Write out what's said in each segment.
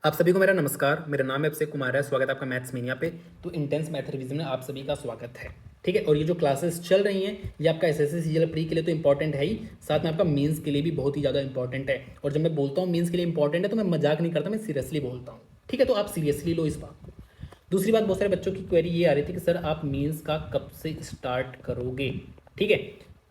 आप सभी को मेरा नमस्कार। मेरा नाम है अभिषेक कुमार है। स्वागत है आपका मैथ्स मीनिया पे। तो इंटेंस मैथ रिवीजन में आप सभी का स्वागत है। ठीक है। और ये जो क्लासेस चल रही हैं ये आपका एसएससी सीजीएल प्री के लिए तो इंपॉर्टेंट है ही, साथ में आपका मेंस के लिए भी बहुत ही ज़्यादा इंपॉर्टेंट है। और जब मैं बोलता हूँ मेंस के लिए इंपॉर्टेंट है तो मैं मजाक नहीं करता, मैं सीरियसली बोलता हूँ। ठीक है, तो आप सीरियसली लो इस बात को। दूसरी बात, बहुत सारे बच्चों की क्वेरी ये आ रही थी कि सर आप मेंस का कब से स्टार्ट करोगे। ठीक है,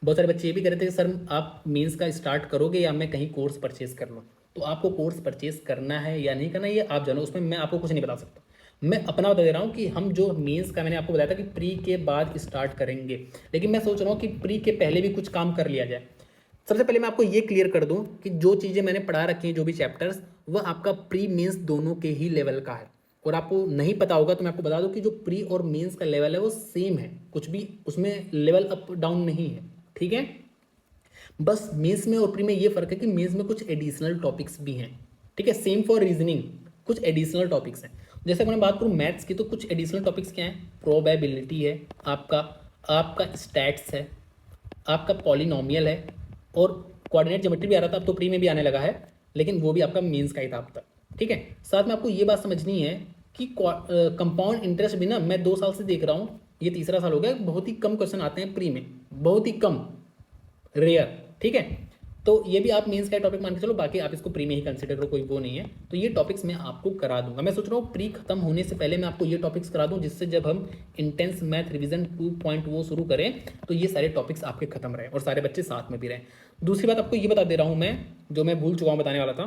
बहुत सारे बच्चे ये भी कह रहे थे कि सर आप मेंस का स्टार्ट करोगे या मैं कहीं कोर्स परचेज कर लूँ। तो आपको कोर्स परचेज करना है या नहीं करना है ये आप जानो, उसमें मैं आपको कुछ नहीं बता सकता। मैं अपना बता दे रहा हूँ कि हम जो मेंस का मैंने आपको बताया था कि प्री के बाद स्टार्ट करेंगे, लेकिन मैं सोच रहा हूँ कि प्री के पहले भी कुछ काम कर लिया जाए। सबसे पहले मैं आपको ये क्लियर कर दूं कि जो चीज़ें मैंने पढ़ा रखी हैं, जो भी चैप्टर्स, वह आपका प्री मेंस दोनों के ही लेवल का है। और आपको नहीं पता होगा तो मैं आपको बता दूं कि जो प्री और मेंस का लेवल है वो सेम है, कुछ भी उसमें लेवल अप डाउन नहीं है। ठीक है, बस मेंस में और प्री में ये फर्क है कि मेंस में कुछ एडिशनल टॉपिक्स भी हैं। ठीक है, सेम फॉर रीजनिंग कुछ एडिशनल टॉपिक्स हैं। जैसे अगर मैं बात करूँ मैथ्स की तो कुछ एडिशनल टॉपिक्स क्या हैं, प्रोबेबिलिटी है, आपका आपका स्टैट्स है, आपका पॉलिनोमियल है, और कोऑर्डिनेट ज्योमेट्री भी आ रहा था, अब तो प्री में भी आने लगा है, लेकिन वो भी आपका मेंस का ही था अब तक। ठीक है, साथ में आपको ये बात समझनी है कि कंपाउंड इंटरेस्ट भी ना, मैं 2 साल से देख रहा हूँ, ये तीसरा साल हो गया, बहुत ही कम क्वेश्चन आते हैं प्री में, बहुत ही कम, रेयर। ठीक है, तो ये भी आप मेंस का टॉपिक मान के चलो, बाकी आप इसको प्री में ही कंसिडर करो, कोई वो नहीं है। तो ये टॉपिक्स मैं आपको करा दूंगा। मैं सोच रहा हूँ प्री खत्म होने से पहले मैं आपको ये टॉपिक्स करा दूं, जिससे जब हम इंटेंस मैथ रिवीजन 2.0 शुरू करें तो ये सारे टॉपिक्स आपके खत्म रहे और सारे बच्चे साथ में भी रहें। दूसरी बात आपको ये बता दे रहा हूँ मैं, जो मैं भूल चुका हूँ बताने वाला था,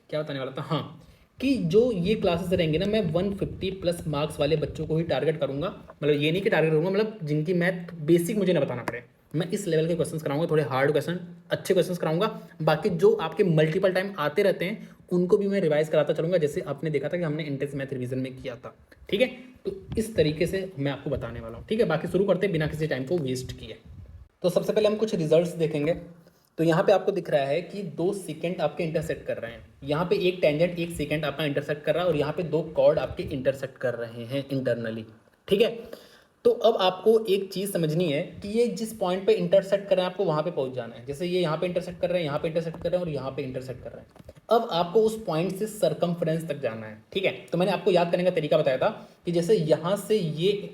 क्या बताने वाला था, हाँ, कि जो ये क्लासेस रहेंगे ना, मैं 150 प्लस मार्क्स वाले बच्चों को ही टारगेट करूंगा। मतलब ये नहीं कि टारगेट करूंगा, मतलब जिनकी मैथ बेसिक मुझे ना बताना पड़े, मैं इस लेवल के क्वेश्चंस कराऊंगा, थोड़े हार्ड क्वेश्चन, अच्छे क्वेश्चंस कराऊंगा। बाकी जो आपके मल्टीपल टाइम आते रहते हैं उनको भी मैं रिवाइज कराता चलूंगा, जैसे आपने देखा था कि हमने इंटेंस मैथ रिवीजन में किया था। ठीक है, तो इस तरीके से मैं आपको बताने वाला हूँ। ठीक है, बाकी शुरू करते हैं बिना किसी टाइम को वेस्ट किए। तो सबसे पहले हम कुछ रिजल्ट्स देखेंगे। तो यहाँ पे आपको दिख रहा है कि 2 सेकेंड आपके इंटरसेक्ट कर रहे हैं। यहाँ पे एक टेंजेंट 1 सेकेंड आपका इंटरसेक्ट कर रहा है और यहाँ पे 2 कॉर्ड आपके इंटरसेक्ट कर रहे हैं इंटरनली। ठीक है, तो अब आपको एक चीज़ समझनी है कि ये जिस पॉइंट पे इंटरसेक्ट कर रहे हैं आपको वहाँ पे पहुँच जाना है। जैसे ये यहाँ पे इंटरसेक्ट कर रहे हैं, यहाँ पे इंटरसेक्ट कर रहे हैं और यहाँ पे इंटरसेक्ट कर रहे हैं। अब आपको उस पॉइंट से सरकमफ्रेंस तक जाना है। ठीक है, तो मैंने आपको याद करने का तरीका बताया था कि जैसे यहाँ से ये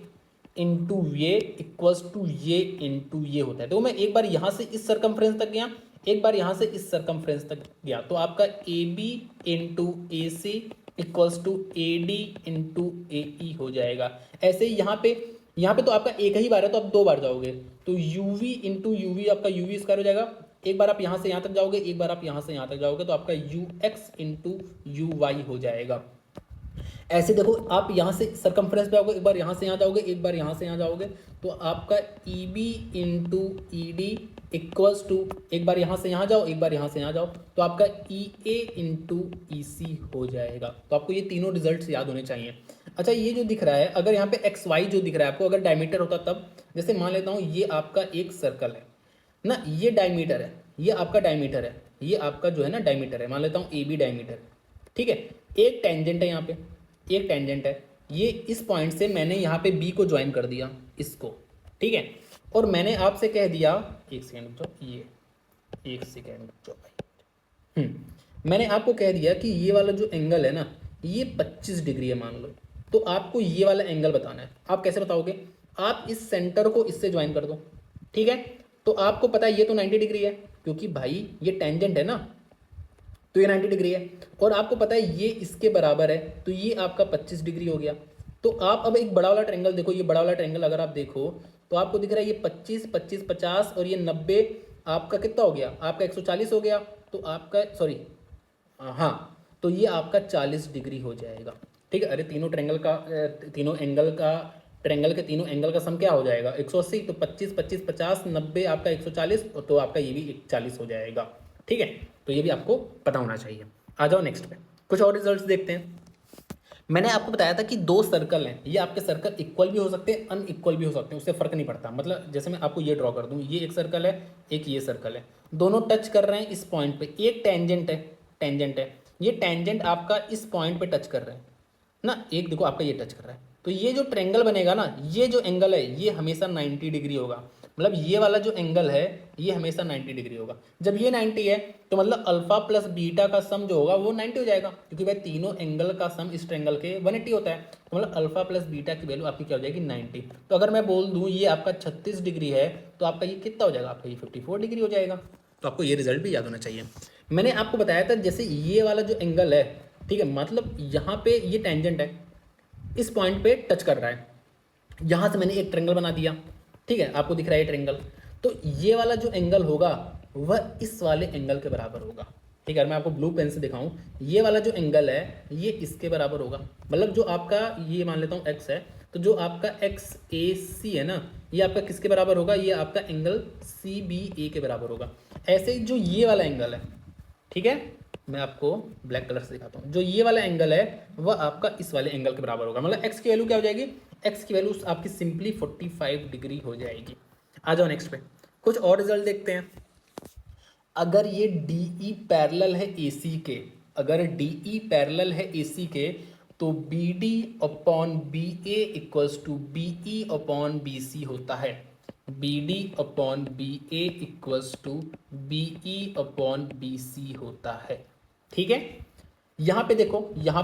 इंटू ये इक्वल्स टू ये इंटू ये होता है। तो मैं एक बार यहाँ से इस सरकमफ्रेंस तक गया, एक बार यहाँ से इस सरकमफ्रेंस तक गया, तो आपका A B into A C equals to A D into A E हो जाएगा। ऐसे ही यहाँ पे तो आपका एक ही बार है तो आप 2 बार जाओगे, तो u v into u v आपका यू वी स्क्वायर हो जाएगा। एक बार आप यहाँ से यहाँ तक जाओगे, एक बार आप यहाँ से यहाँ तक जाओगे, तो आपका u x into u y हो जाएगा। ऐसे देखो, आप यहाँ से सरकमफ्रेंस पे आओगे, एक बार यहाँ से यहाँ जाओगे, एक बार यहाँ से यहाँ जाओगे, तो आपका e b into e d equals to, एक बार यहाँ से यहाँ जाओ, एक बार यहाँ से यहाँ जाओ, तो आपका ई ए इंटू ई सी हो जाएगा। तो आपको ये तीनों रिजल्ट्स याद होने चाहिए। अच्छा, ये जो दिख रहा है, अगर यहाँ पे एक्स वाई जो दिख रहा है आपको, अगर डायमीटर होता तब, जैसे मान लेता हूँ ये आपका एक सर्कल है ना, ये डायमीटर है, ये आपका डायमीटर है, ये आपका जो है ना डायमीटर है, मान लेता हूँ ए बी डायमीटर। ठीक है, एक टेंजेंट है यहाँ पे, एक टेंजेंट है, ये इस पॉइंट से मैंने यहाँ पे बी को ज्वाइन कर दिया इसको। ठीक है, और मैंने आपसे कह दिया, एक सेकेंड रुक जाओ, ये एक सेकेंड रुक जाओ भाई, मैंने आपको कह दिया कि ये वाला जो एंगल है ना, ये 25 डिग्री है मान लो। तो आपको ये वाला एंगल बताना है। आप कैसे बताओगे, आप इस सेंटर को इससे ज्वाइन कर दो। ठीक है, तो आपको पता है ये तो 90 डिग्री है, क्योंकि भाई ये टेंजेंट है ना, तो ये 90 डिग्री है, और आपको पता है ये इसके बराबर है, तो ये आपका 25 डिग्री हो गया। तो आप अब एक बड़ा वाला ट्रायंगल देखो, ये बड़ा वाला ट्रायंगल अगर आप देखो तो आपको दिख रहा है ये 25 25 50 और ये 90, आपका कितना हो गया, आपका 140 हो गया। तो आपका सॉरी, हाँ, तो ये आपका 40 डिग्री हो जाएगा। ठीक है, अरे तीनों ट्रायंगल का तीनों एंगल का, ट्रायंगल के तीनों एंगल का सम क्या हो जाएगा, 180, तो 25 25 50 90 आपका 140, तो आपका ये भी 40 हो जाएगा। ठीक है, तो ये भी आपको पता होना चाहिए। आ जाओ नेक्स्ट पे, कुछ और रिजल्ट्स देखते हैं। मैंने आपको बताया था कि 2 सर्कल हैं, ये आपके सर्कल इक्वल भी हो सकते हैं, अनइक्वल भी हो सकते हैं, उससे फर्क नहीं पड़ता। मतलब जैसे मैं आपको ये ड्रॉ कर दूं, ये एक सर्कल है, एक ये सर्कल है, दोनों टच कर रहे हैं इस पॉइंट पे, एक टेंजेंट है, टेंजेंट है, ये टेंजेंट आपका इस पॉइंट पे टच कर रहे हैं ना, एक देखो आपका ये टच कर रहा है, तो ये जो ट्रायंगल बनेगा ना, ये जो एंगल है ये हमेशा 90 डिग्री होगा। मतलब ये वाला जो एंगल है ये हमेशा 90 डिग्री होगा। जब ये 90 है तो मतलब अल्फा प्लस बीटा का सम जो होगा वो 90 हो जाएगा, क्योंकि भाई तीनों एंगल का सम इस ट्रायंगल के 180 होता है। तो मतलब अल्फा प्लस बीटा की वैल्यू आपकी क्या हो जाएगी 90। तो अगर मैं बोल दूँ ये आपका 36 डिग्री है तो आपका ये कितना हो जाएगा, आपका ये 54 डिग्री हो जाएगा। तो आपको ये रिजल्ट भी याद होना चाहिए। मैंने आपको बताया था जैसे ये वाला जो एंगल है, ठीक है, मतलब यहाँ पे ये टेंजेंट है, इस पॉइंट पे टच कर रहा है, यहाँ से मैंने एक ट्रायंगल बना दिया, ठीक है, आपको दिख रहा है ट्रायंगल। तो ये वाला जो एंगल होगा वह इस वाले एंगल के बराबर होगा, ठीक है। मैं आपको ब्लू पेन से दिखाऊं, ये वाला जो एंगल है ये इसके बराबर होगा। मतलब जो आपका ये मान लेता हूँ एक्स है, तो जो आपका एक्स ए सी है ना, ये आपका किसके बराबर होगा, ये आपका एंगल सी बी ए के बराबर होगा। ऐसे ही जो ये वाला एंगल है, ठीक है, मैं आपको ब्लैक कलर से दिखाता हूँ, जो ये वाला एंगल है वह आपका इस वाले एंगल के बराबर होगा। मतलब एक्स की वैल्यू क्या हो जाएगी, एक्स की वैल्यू आपकी सिंपली 45 डिग्री हो जाएगी। आ जाओ नेक्स्ट पे, कुछ और रिजल्ट देखते हैं। अगर ये डी ई पैरेलल है ए सी के, अगर डी ई पैरेलल है ए सी के, तो b d upon b a equals to b e upon b c होता है। B d upon b a equals to b e upon b c होता है, ठीक है। यहाँ पे देखो, यहाँ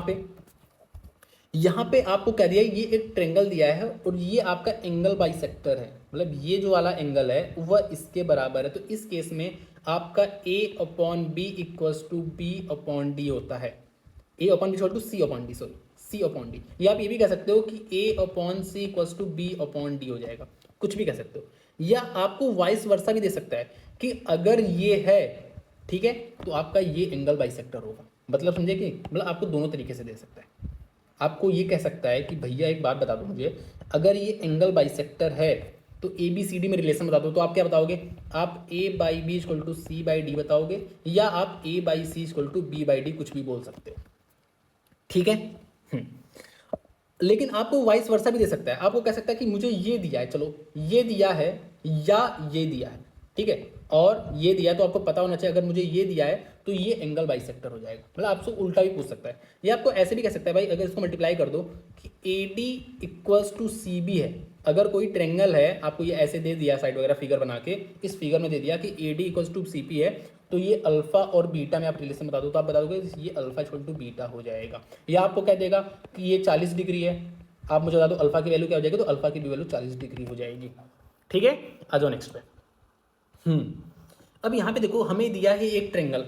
पे आपको कह दिया ये एक ट्रेंगल दिया है और ये आपका एंगल बाइसेक्टर है, मतलब ये जो वाला एंगल है वह इसके बराबर है। तो इस केस में आपका a upon b equals to b upon d होता है। a upon b to c upon d, sorry c upon d. या आप ये भी कह सकते हो कि a upon c equals to b upon d हो जाएगा, कुछ भी कह सकते हो। या आपको वाइस वर्सा भी दे सकता है कि अगर ये है, ठीक है, तो आपका ये एंगल बाइसेक्टर होगा। मतलब समझे कि मतलब आपको दोनों तरीके से दे सकता है। आपको ये कह सकता है कि भैया एक बात बता दो मुझे, अगर ये एंगल बाइसेक्टर है तो ए बी सी डी में रिलेशन बता दो। तो आप क्या बताओगे, आप A by B equal to C by D बताओगे, या आप A by C equal to B by D कुछ भी बोल सकते हो, ठीक है। लेकिन आपको वाइस वर्सा भी दे सकता है। आपको कह सकता है कि मुझे ये दिया है, चलो ये दिया है या ये दिया है, ठीक है, और ये दिया है तो आपको पता होना चाहिए अगर मुझे ये दिया है तो ये एंगल बाइसेक्टर हो जाएगा। मतलब आपसे उल्टा भी पूछ सकता है। ये आपको ऐसे भी कह सकता है भाई, अगर इसको मल्टीप्लाई कर दो कि a d equals to c b है, अगर कोई ट्रेंगल है, आपको ये ऐसे दे दिया साइड वगैरह फिगर बना के, इस फिगर में दे दिया कि a d equals to c p है, तो ये अल्फा और बीटा में आप रिलेशन बता दो, तो आप बता दोगे ये अल्फा इक्वल टू बीटा हो जाएगा। या आपको कह देगा कि ये 40 डिग्री है, आप मुझे बता दो अल्फा की वैल्यू क्या हो जाएगी, तो अल्फा की भी वैल्यू 40 डिग्री हो जाएगी, ठीक है। आ जाओ नेक्स्ट पे। अब यहाँ पे देखो हमें दिया है एक ट्रेंगल,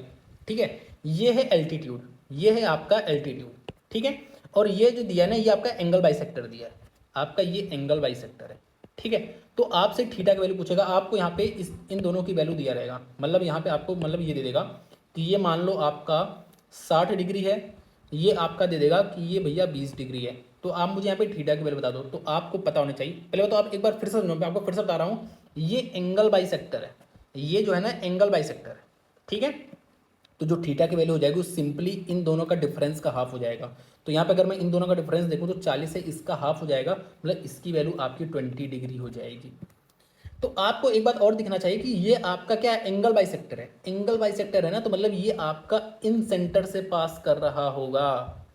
ठीक है, ये है एल्टीट्यूड, ये है आपका एल्टीट्यूड, ठीक है, और ये जो दिया है ना ये आपका एंगल बाइसेक्टर दिया है, आपका ये एंगल बाइसेक्टर है, ठीक है। तो आपसे थीटा की वैल्यू पूछेगा, आपको यहाँ पे इन दोनों की वैल्यू दिया रहेगा। मतलब यहाँ पे आपको मतलब ये दे देगा कि ये मान लो आपका 60 डिग्री है, ये आपका दे देगा कि ये भैया 20 डिग्री है। तो आप मुझे यहाँ पे थीटा की वैल्यू बता दो। तो आपको पता होना चाहिए, पहले तो आप एक बार फिर से सुनो, मैं आपको फिर से बता रहा हूँ, ये एंगल बाइसेक्टर है, ये जो है ना एंगल बाइसेक्टर है, ठीक है। तो जो थीटा की वैल्यू हो जाएगी वो सिंपली इन दोनों का डिफरेंस का हाफ हो जाएगा। तो यहाँ पे अगर मैं इन दोनों का डिफरेंस देखूँ तो 40 से इसका हाफ हो जाएगा, मतलब इसकी वैल्यू आपकी 20 डिग्री हो जाएगी। तो आपको एक बात और दिखना चाहिए कि ये आपका क्या है, एंगल बाइसेक्टर है। एंगल बाइसेक्टर है ना, तो मतलब ये आपका इन सेंटर से पास कर रहा होगा।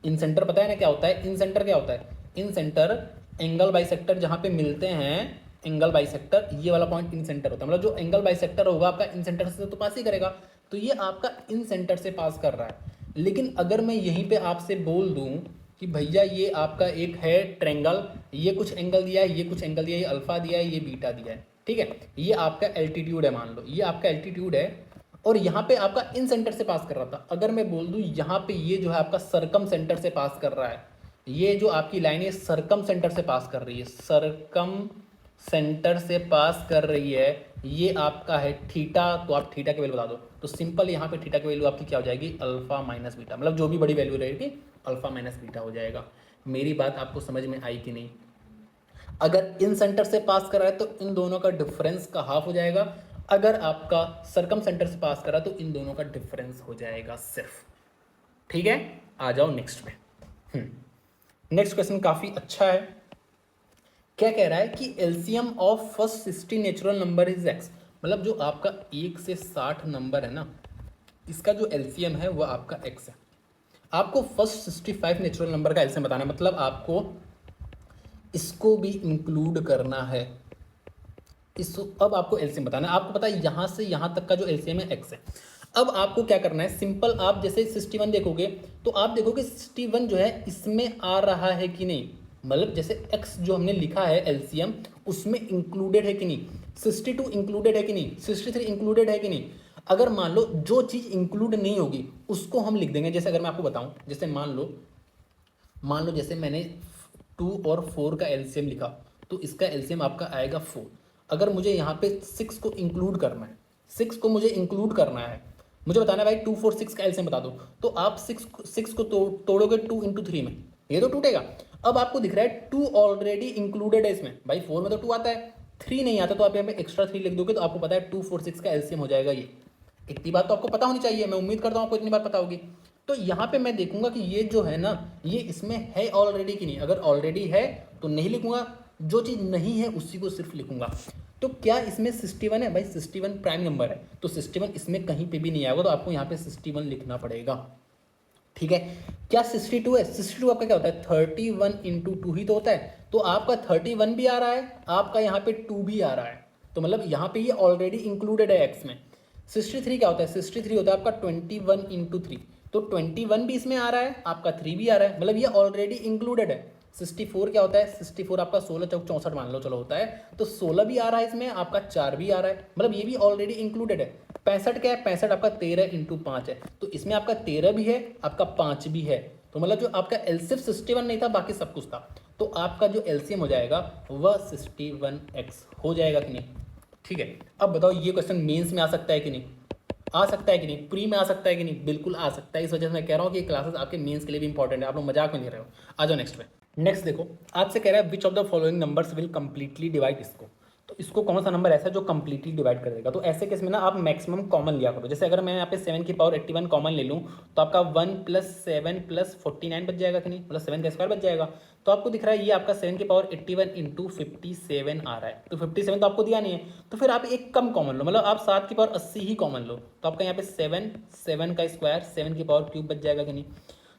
इन सेंटर पता है ना क्या होता है, इन सेंटर क्या होता है, इन सेंटर एंगल बाइसेक्टर जहाँ पे मिलते हैं, एंगल बाइसेक्टर ये वाला पॉइंट इन सेंटर होता है। मतलब जो एंगल बाइसेक्टर होगा आपका इन सेंटर से तो पास ही करेगा, तो ये आपका इन सेंटर से पास कर रहा है। लेकिन अगर मैं यहीं पे आपसे बोल दूं कि भैया ये आपका एक है ट्रेंगल, ये कुछ एंगल दिया है, ये कुछ एंगल दिया है, ये अल्फा दिया है, ये बीटा दिया है, ठीक है, ये आपका एल्टीट्यूड है, मान लो ये आपका एल्टीट्यूड है, और यहाँ पे आपका इन सेंटर से पास कर रहा था। अगर मैं बोल दूं यहाँ पे ये जो है आपका सरकम सेंटर से पास कर रहा है, ये जो आपकी लाइन है सरकम सेंटर से पास कर रही है, सरकम सेंटर से पास कर रही है, ये आपका है थीटा। तो आप थीटा की वैल्यू बता दो। तो सिंपल यहाँ पे थीटा की वैल्यू आपकी क्या हो जाएगी, अल्फा माइनस बीटा, मतलब जो भी बड़ी वैल्यू रहेगी अल्फा माइनस बीटा हो जाएगा। मेरी बात आपको समझ में आई कि नहीं। अगर इन सेंटर से पास कर रहा है तो इन दोनों का डिफरेंस का हाफ हो जाएगा, अगर आपका सरकम सेंटर से पास कर रहा है तो इन दोनों का डिफरेंस हो जाएगा सिर्फ, ठीक है। आ जाओ नेक्स्ट पे। नेक्स्ट क्वेश्चन काफी अच्छा है। क्या कह रहा है कि LCM of first 60 natural number is x. मतलब जो आपका 1 से 60 नंबर है ना, इसका जो एलसीएम है वो आपका एक्स है। आपको फर्स्ट 65 नेचुरल नंबर का एलसीएम बताना है, मतलब आपको इसको भी इंक्लूड करना है, इस अब आपको एलसीएम बताना है। आपको पता है यहाँ से यहाँ तक का जो एलसीएम है एक्स है। अब आपको क्या करना है, सिंपल आप जैसे 61 देखोगे तो आप देखोगे 61 जो है इसमें आ रहा है कि नहीं, मतलब जैसे x जो हमने लिखा है एलसीएम उसमें इंक्लूडेड है कि नहीं, 62 इंक्लूडेड है कि नहीं, 63 इंक्लूडेड है कि नहीं। अगर मान लो जो चीज़ इंक्लूड नहीं होगी उसको हम लिख देंगे। जैसे अगर मैं आपको बताऊं, जैसे मान लो जैसे मैंने 2 और 4 का एलसीएम लिखा तो इसका एलसीएम आपका आएगा 4। अगर मुझे यहाँ पे 6 को इंक्लूड करना है, 6 को मुझे इंक्लूड करना है, मुझे बताना है भाई 2 4 6 का एलसीएम बता दो, तो आप 6 को तोड़ोगे 2 इंटू 3 में, ये तो टूटेगा। अब आपको दिख रहा है 2 ऑलरेडी इंक्लूडेड है इसमें, भाई 4 में तो 2 आता है, 3 नहीं आता, तो आप यहाँ पे एक्स्ट्रा 3 लिख दोगे तो आपको पता है 2 4 6 का एलसीएम हो जाएगा ये। इतनी बात तो आपको पता होनी चाहिए, मैं उम्मीद करता हूँ आपको इतनी बात पता होगी। तो यहाँ पे मैं देखूंगा कि ये जो है ना ये इसमें है ऑलरेडी कि नहीं। अगर ऑलरेडी है तो नहीं लिखूंगा, जो चीज़ नहीं है उसी को सिर्फ लिखूंगा। तो क्या इसमें 61 है, भाई 61 प्राइम नंबर है तो 61 इसमें कहीं पे भी नहीं आएगा, तो आपको यहाँ पे 61 लिखना पड़ेगा। ठीक है, क्या 62 है, 62 आपका क्या होता है 31 इंटू 2 ही तो होता है, तो आपका 31 भी आ रहा है, आपका यहाँ पे 2 भी आ रहा है, तो मतलब यहाँ पे ये ऑलरेडी इंक्लूडेड है एक्स में। 63 क्या होता है, 63 होता है आपका 21 इंटू 3, तो 21 भी इसमें आ रहा है, आपका 3 भी आ रहा है, मतलब ये ऑलरेडी इंक्लूडेड है। 64 क्या होता है, 64 आपका 16 चौक 64 मान लो चलो होता है, तो 16 भी आ रहा है इसमें, आपका 4 भी आ रहा है, मतलब ये भी ऑलरेडी इंक्लूडेड है। 65 क्या है, 65 आपका 13 इंटू 5 है, तो इसमें आपका 13 भी है, आपका 5 भी है, तो मतलब जो आपका एलसीएम 61 नहीं था बाकी सब कुछ था, तो आपका जो एलसीएम हो जाएगा वह 61x हो जाएगा कि नहीं। ठीक है, अब बताओ ये क्वेश्चन मेंस में आ सकता है कि नहीं, आ सकता है कि नहीं, प्री में आ सकता है कि नहीं, बिल्कुल आ सकता है। इस वजह से मैं कह रहा हूँ कि क्लासेस आपके मेंस के लिए भी इंपॉर्टेंट है, आप लोग मजाक में नहीं रहे हो। आ जाओ नेक्स्ट पे। नेक्स्ट देखो, आपसे कह रहा है which of the following numbers will completely divide इसको, तो इसको कौन सा नंबर ऐसा है जो कंप्लीटली डिवाइड कर देगा। तो ऐसे केस में ना आप मैक्सिमम कॉमन लिया करो। जैसे अगर मैं यहाँ पे 7 की पावर 81 कॉमन ले लूँ तो आपका 1 + 7 + 49 बच जाएगा कि नहीं, मतलब 7 का स्क्वायर बच जाएगा। तो आपको दिख रहा है ये आपका 7 की पावर 81 इंटू 57 आ रहा है, तो 57 तो आपको दिया नहीं है, तो फिर आप एक कम कॉमन लो, मतलब आप 7 की पावर 80 ही कॉमन लो, तो आपका यहाँ पे 7 का स्क्वायर 7 की पावर क्यूब बच जाएगा कि नहीं।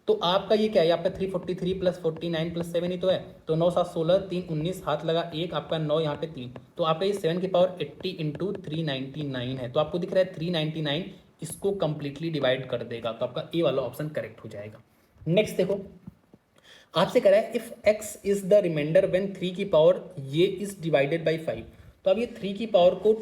तो आपका ये क्या है, आपका 343 + 49 + 7 ही तो है, तो 9 7 16 3 19 हाथ लगा 1, आपका 9 यहाँ पे 3, तो आपका ये 7 की पावर 80 इंटू 399 है, तो आपको दिख रहा है 399 इसको कंप्लीटली डिवाइड कर देगा, तो आपका ए वाला ऑप्शन करेक्ट हो जाएगा। नेक्स्ट देखो, आपसे कह रहा है if x is the remainder when 3 की पावर ये इज डिवाइडेड बाई 5, तो अब ये 3 की पावर को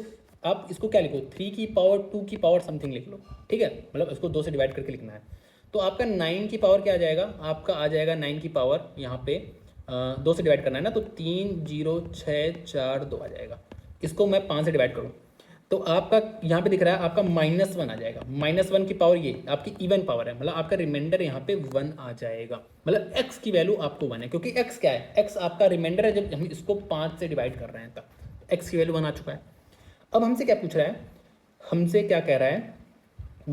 आप इसको क्या लिखो, 3 की पावर 2 की पावर समथिंग लिख लो, ठीक है, मतलब इसको 2 से डिवाइड करके लिखना है। तो आपका 9 की पावर क्या आ जाएगा, आपका आ जाएगा 9 की पावर यहाँ पे 2 से डिवाइड करना है ना, तो 3 0 6 4 2 आ जाएगा। इसको मैं 5 से डिवाइड करूँ तो आपका यहाँ पे दिख रहा है आपका -1 आ जाएगा, -1 की पावर ये आपकी इवन पावर है, मतलब आपका रिमाइंडर यहाँ पे 1 आ जाएगा, मतलब x की वैल्यू आपको 1 है, क्योंकि x क्या है, x आपका रिमाइंडर है, जब हम इसको 5 से डिवाइड कर रहे हैं तब x की वैल्यू 1 आ चुका है। अब हमसे क्या पूछ रहा है, हमसे क्या कह रहा है,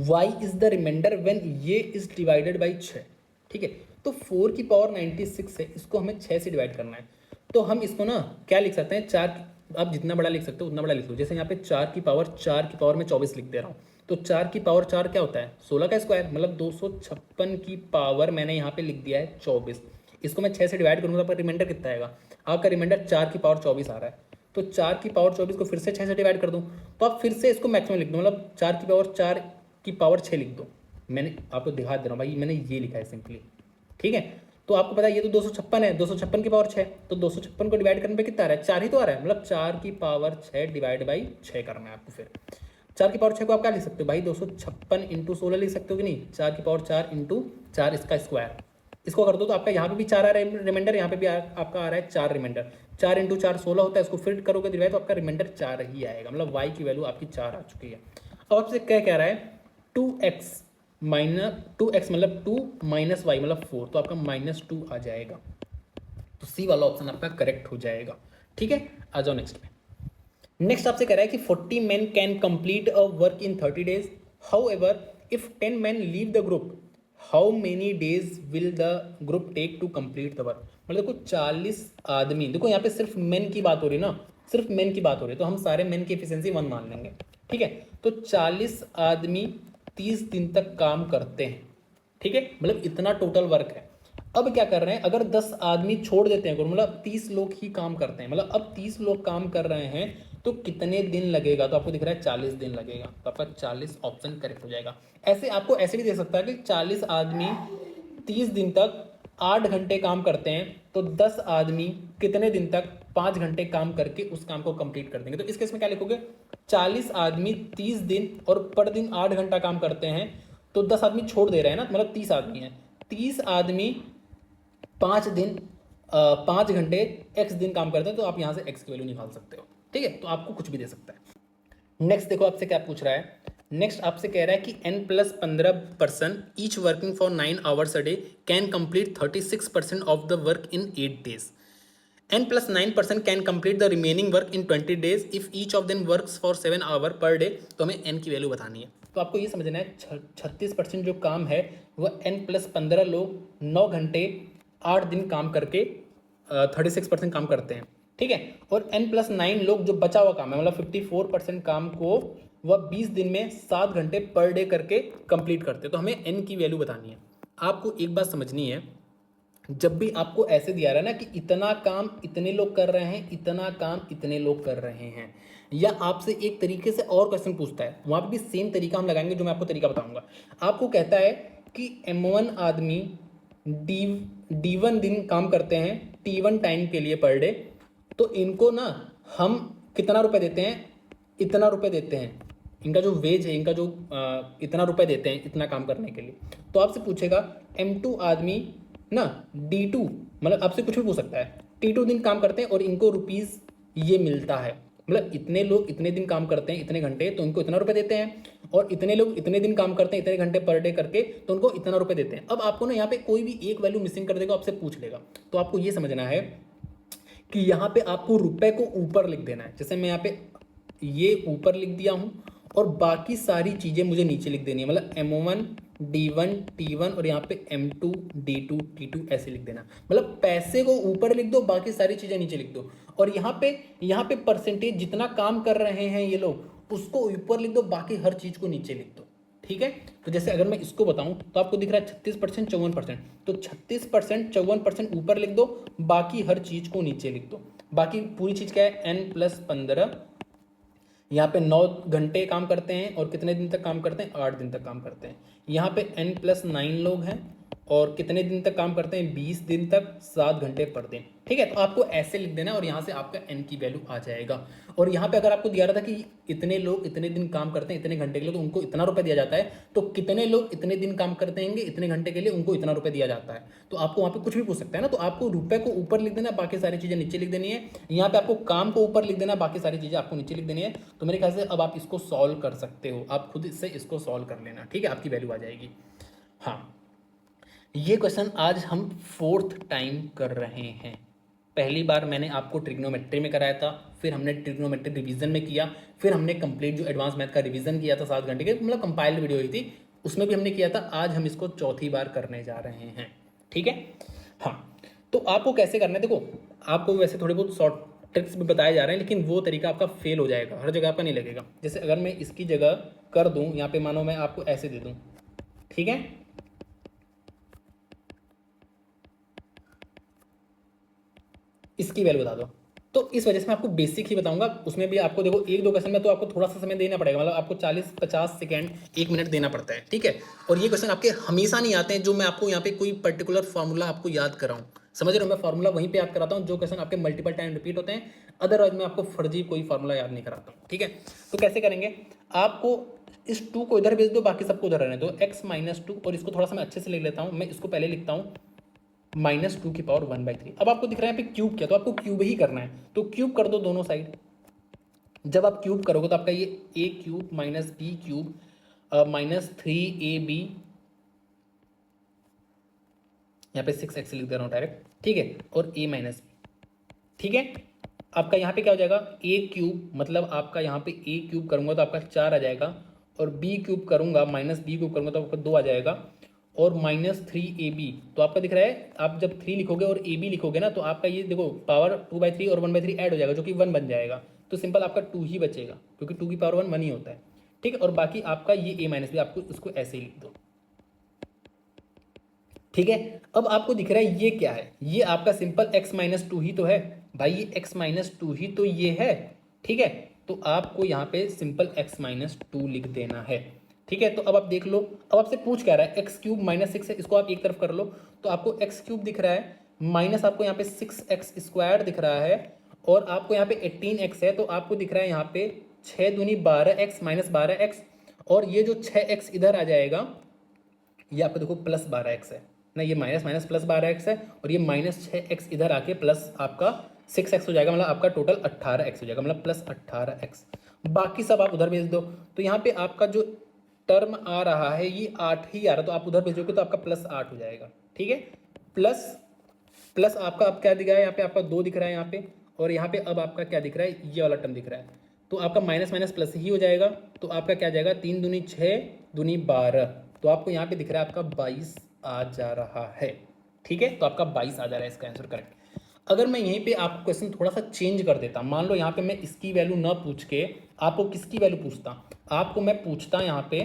y is the remainder when ये इज डिवाइडेड बाई 6, ठीक है, तो 4 की पावर 96 है, इसको हमें 6 से डिवाइड करना है, तो हम इसको ना क्या लिख सकते हैं, 4, आप जितना बड़ा लिख सकते हो उतना बड़ा लिख लो। जैसे यहाँ पे 4 की पावर में 24 लिख दे रहा हूँ, तो 4 की पावर 4 क्या होता है 16 का स्क्वायर, मतलब 256 की पावर मैंने यहाँ पे लिख दिया है 24, इसको मैं 6 से डिवाइड करूँगा तो रिमाइंडर कितना आएगा, आपका रिमाइंडर 4 की पावर 24 आ रहा है, तो 4 की पावर 24 को फिर से 6 से डिवाइड कर दूँ, तो आप फिर से इसको मैक्सिमम लिख दो, मतलब 4 की पावर 6 लिख दो। मैंने आपको दिखा दे रहा हूँ भाई, मैंने ये लिखा है सिंपली, ठीक है। तो आपको पता है ये तो 256 है, 256 की पावर 6, तो 256 को डिवाइड करने पे कितना आ रहा है, 4 ही तो आ रहा है, मतलब 4 की पावर 6 डिवाइड बाई 6 करना है आपको। फिर 4 की पावर 6 को आप क्या लिख सकते हो भाई, 256 इंटू 16 लिख सकते हो कि नहीं, 4 की पावर 4 इंटू 4 इसका स्क्वायर, इसको कर दो तो आपका यहाँ पे भी 4 आ रहा है रिमाइंडर, यहाँ पे भी आपका आ रहा है 4 रिमाइंडर, 4 इंटू 4 16 होता है, इसको फिर करोगे डिवाइड तो आपका रिमाइंडर 4 ही आएगा, मतलब y की वैल्यू आपकी 4 आ चुकी है। अब आपसे क्या कह रहा है 2x मतलब 2 माइनस वाई मतलब 4, तो आपका -2 आ जाएगा, तो सी वाला ऑप्शन आपका करेक्ट हो जाएगा। ठीक है, आ जाओ नेक्स्ट पे। नेक्स्ट आपसे कह रहा है कि 40 men can complete a work in 30 days, however if 10 men leave the group, how many days will the group take to complete the work. मतलब देखो 40 आदमी, देखो यहाँ पे सिर्फ मेन की बात हो रही है ना, सिर्फ मेन की बात हो रही है, तो हम सारे मेन की एफिशिएंसी 1 मान लेंगे, ठीक है। तो 40 आदमी 30 दिन तक काम करते हैं, ठीक है, मतलब इतना टोटल वर्क है। अब क्या कर रहे हैं, अगर 10 आदमी छोड़ देते हैं, मतलब 30 लोग ही काम करते हैं, मतलब अब 30 लोग काम कर रहे हैं, तो कितने दिन लगेगा, तो आपको दिख रहा है 40 दिन लगेगा, तो आपका 40 ऑप्शन करेक्ट हो जाएगा। ऐसे आपको ऐसे भी दे सकता है कि 40 आदमी 30 दिन तक 8 घंटे काम करते हैं, तो 10 आदमी कितने दिन तक 5 घंटे काम करके उस काम को कंप्लीट कर देंगे। तो इस केस में क्या लिखोगे, 40 आदमी 30 दिन और पर दिन 8 घंटा काम करते हैं, तो 10 आदमी छोड़ दे रहे हैं ना, मतलब 30 आदमी हैं, 30 आदमी 5 दिन 5 घंटे x दिन काम करते हैं, तो आप यहाँ से x की वैल्यू निकाल सकते हो। ठीक है, तो आपको कुछ भी दे सकता है। नेक्स्ट देखो आपसे क्या पूछ रहा है, नेक्स्ट आपसे कह रहा है कि n+15 each working for 9 hours a day can complete 36% of the work in 8 days. n+9% can complete the remaining work in 20 days if each of them works for 7 hour per day. तो हमें n की value बतानी है। तो आपको ये समझना है 36% जो काम है वह n+15 लोग 9 घंटे 8 दिन काम करके 36% काम करते हैं। ठीक है, और n+9 लोग जो बचा हुआ काम है, मतलब 54% काम को वह 20 दिन में 7 घंटे पर डे करके कंप्लीट करते हैं। तो हमें n की वैल्यू बतानी है। आपको एक बात समझनी है, जब भी आपको ऐसे दिया रहा है ना कि इतना काम इतने लोग कर रहे हैं, इतना काम इतने लोग कर रहे हैं, या आपसे एक तरीके से और क्वेश्चन पूछता है, वहाँ पर भी सेम तरीका हम लगाएंगे, जो मैं आपको तरीका बताऊंगा। आपको कहता है कि m1 आदमी D1 दिन काम करते हैं T1 टाइम के लिए पर डे, तो इनको ना हम कितना रुपए देते हैं, इतना रुपए देते हैं, इनका जो वेज है, इनका जो इतना रुपए देते हैं इतना काम करने के लिए। तो आपसे पूछेगा M2 आदमी ना D2, मतलब आपसे कुछ भी पूछ सकता है, T2 दिन काम करते हैं और इनको रुपीज़ ये मिलता है, मतलब इतने लोग इतने दिन काम करते हैं इतने घंटे, तो इनको इतना रुपए देते हैं, और इतने लोग इतने दिन काम करते हैं इतने घंटे पर डे करके, तो उनको इतना रुपए देते हैं। अब आपको ना यहाँ पे कोई भी एक वैल्यू मिसिंग कर देगा, आपसे पूछ लेगा, तो आपको ये समझना है कि यहाँ पे आपको रुपए को ऊपर लिख देना है। जैसे मैं यहाँ पे ये ऊपर लिख दिया हूँ और बाकी सारी चीज़ें मुझे नीचे लिख देनी है, मतलब M1 D1 T1 और यहाँ पे M2 D2 T2 ऐसे लिख देना। मतलब पैसे को ऊपर लिख दो, बाकी सारी चीज़ें नीचे लिख दो, और यहाँ पे परसेंटेज जितना काम कर रहे हैं ये लोग उसको ऊपर लिख दो, बाकी हर चीज़ को नीचे लिख दो। ठीक है, तो जैसे अगर मैं इसको बताऊं तो आपको दिख रहा है 36% 54%, तो 36% 54% ऊपर लिख दो, बाकी हर चीज़ को नीचे लिख दो। बाकी पूरी चीज़ क्या है, n+15 यहाँ पे 9 घंटे काम करते हैं और कितने दिन तक काम करते हैं, 8 दिन तक काम करते हैं। यहाँ पे n+9 लोग हैं और कितने दिन तक काम करते हैं, 20 दिन तक 7 घंटे पर दिन। ठीक है, तो आपको ऐसे लिख देना और यहाँ से आपका n की वैल्यू आ जाएगा। और यहाँ पे अगर आपको दिया रहा था कि इतने लोग इतने दिन काम करते हैं इतने घंटे के लिए, तो उनको इतना रुपये दिया जाता है, तो कितने लोग इतने दिन काम करते हैं इतने घंटे के लिए, उनको इतना रुपये दिया जाता है। तो आपको वहाँ पे कुछ भी पूछ सकता है ना, तो आपको रुपये को ऊपर लिख देना, बाकी सारी चीज़ें नीचे लिख देनी है। यहाँ पे आपको काम को ऊपर लिख देना, बाकी सारी चीज़ें आपको नीचे लिख देनी है। तो मेरे ख्याल से अब आप इसको सॉल्व कर सकते हो, आप खुद से इसको सॉल्व कर लेना। ठीक है, आपकी वैल्यू आ जाएगी। हाँ, ये क्वेश्चन आज हम 4th टाइम कर रहे हैं। पहली बार मैंने आपको ट्रिग्नोमेट्री में कराया था, फिर हमने ट्रिग्नोमेट्री रिवीजन में किया, फिर हमने कंप्लीट जो एडवांस मैथ का रिवीजन किया था 7 घंटे के, मतलब कंपाइल्ड वीडियो हुई थी, उसमें भी हमने किया था। आज हम इसको 4थी बार करने जा रहे हैं। ठीक है, हाँ, तो आपको कैसे करना है, देखो आपको वैसे थोड़े बहुत शॉर्ट ट्रिक्स भी बताए जा रहे हैं, लेकिन वो तरीका आपका फेल हो जाएगा, हर जगह आपका नहीं लगेगा। जैसे अगर मैं इसकी जगह कर दूँ, यहाँ पे मानो मैं आपको ऐसे दे दूँ, ठीक है, इसकी वैल्यू बता दो, तो इस वजह से मैं आपको बेसिक ही बताऊंगा। उसमें भी आपको देखो 1-2 क्वेश्चन में तो आपको थोड़ा सा समय देना पड़ेगा, मतलब आपको 40-50 सेकेंड 1 मिनट देना पड़ता है। ठीक है, और ये क्वेश्चन आपके हमेशा नहीं आते हैं जो मैं आपको यहाँ पे कोई पर्टिकुलर फार्मूला आपको याद कराऊँ, समझ रहे हो। मैं फार्मूला वहीं पे याद कराता हूँ जो क्वेश्चन आपके मल्टीपल टाइम रिपीट होते हैं, अदरवाइज मैं आपको फर्जी कोई फार्मूला याद नहीं कराता हूँ। ठीक है, तो कैसे करेंगे, आपको इस 2 को इधर भेज दो, बाकी सबको उधर रहने दो, x-2, और इसको थोड़ा सा मैं अच्छे से लिख लेता हूँ। मैं इसको पहले लिखता हूँ -2 की पावर 1/3। अब आपको दिख रहा है यहाँ पे क्यूब किया, तो आपको क्यूब ही करना है, तो क्यूब कर दो दोनों साइड। जब आप क्यूब करोगे तो आपका ये a³ - b³ -3ab, यहाँ पे 6x लिख दे रहा हूँ डायरेक्ट। ठीक है, और a - b। ठीक है, आपका यहाँ पे क्या हो जाएगा, a³ मतलब आपका यहाँ पे a³ करूँगा तो आपका 4 आ जाएगा, और b³ करूँगा -b³ करूँगा तो आपका 2 आ जाएगा, और -3ab। तो आपका दिख रहा है, आप जब 3 लिखोगे और ab लिखोगे ना, तो आपका ये देखो पावर 2/3 और 1/3 ऐड हो जाएगा, जो कि 1 बन जाएगा। तो सिंपल आपका 2 ही बचेगा, क्योंकि 2 की पावर 1 ही होता है। ठीक है, और बाकी आपका ये a - b, आपको इसको ऐसे ही लिख दो। ठीक है, अब आपको दिख रहा है ये क्या है, ये आपका सिंपल x - 2 ही तो है भाई, ये x - 2 ही तो ये है। ठीक है, तो आपको यहाँ पे सिंपल x माइनस 2 लिख देना है। ठीक है, तो अब आप देख लो, अब आपसे पूछ क्या रहा है, एक्स क्यूब माइनस 6 है, इसको आप एक तरफ कर लो तो आपको एक्स क्यूब दिख रहा है, माइनस आपको यहाँ पे 6x स्क्वायर दिख रहा है, और आपको यहाँ पे 18x है, तो आपको दिख रहा है यहाँ पे 6 दूनी 12x माइनस 12x, और ये जो 6x इधर आ जाएगा, ये आपको देखो प्लस 12x है ना, ये माइनस माइनस प्लस 12x है, और ये माइनस 6x इधर आके प्लस आपका 6x हो जाएगा, मतलब आपका टोटल 18x हो जाएगा, मतलब प्लस 18x। बाकी सब आप उधर भेज दो, तो यहाँ पे आपका जो टर्म आ रहा है ये 8 ही आ रहा है, तो आप उधर भेजोगे तो आपका प्लस 8 हो जाएगा। ठीक है, प्लस प्लस आपका अब क्या दिख रहा है, यहाँ पे आपका 2 दिख रहा है यहाँ पे, और यहाँ पे अब आपका क्या दिख रहा है, ये वाला टर्म दिख रहा है, तो आपका माइनस माइनस प्लस ही हो जाएगा, तो आपका क्या जाएगा, 3 दूनी 6 दूनी 12, तो आपको यहाँ पे दिख रहा है आपका 22 आ जा रहा है। ठीक है, तो आपका 22 आ जा रहा है इसका आंसर करेक्ट। अगर मैं यहीं पे आपको क्वेश्चन थोड़ा सा चेंज कर देता, मान लो यहाँ पे मैं इसकी वैल्यू ना पूछ के आपको किसकी वैल्यू पूछता, आपको मैं पूछता यहाँ पे